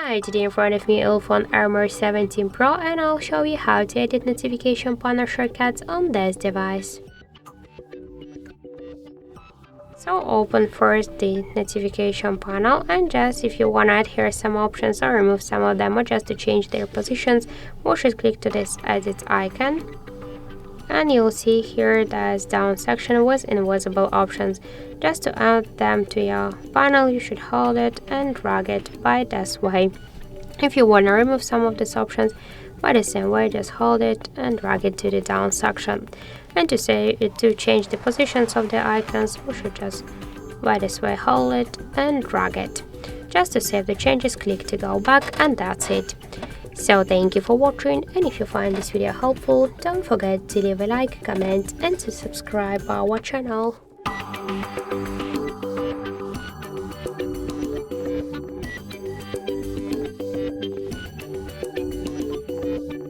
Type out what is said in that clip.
Hi, today in front of me UleFone Armor 17 Pro, and I'll show you how to edit notification panel shortcuts on this device. So open first the notification panel, and just if you want to add here some options or remove some of them or just to change their positions, we should click to this edit icon. And you'll see here there's down section with invisible options. Just to add them to your panel, you should hold it and drag it by this way. If you want to remove some of these options, by the same way, just hold it and drag it to the down section. And to change the positions of the icons, we should just by this way hold it and drag it. Just to save the changes, click to go back, and that's it. So thank you for watching, and if you find this video helpful, don't forget to leave a like, comment and to subscribe our channel.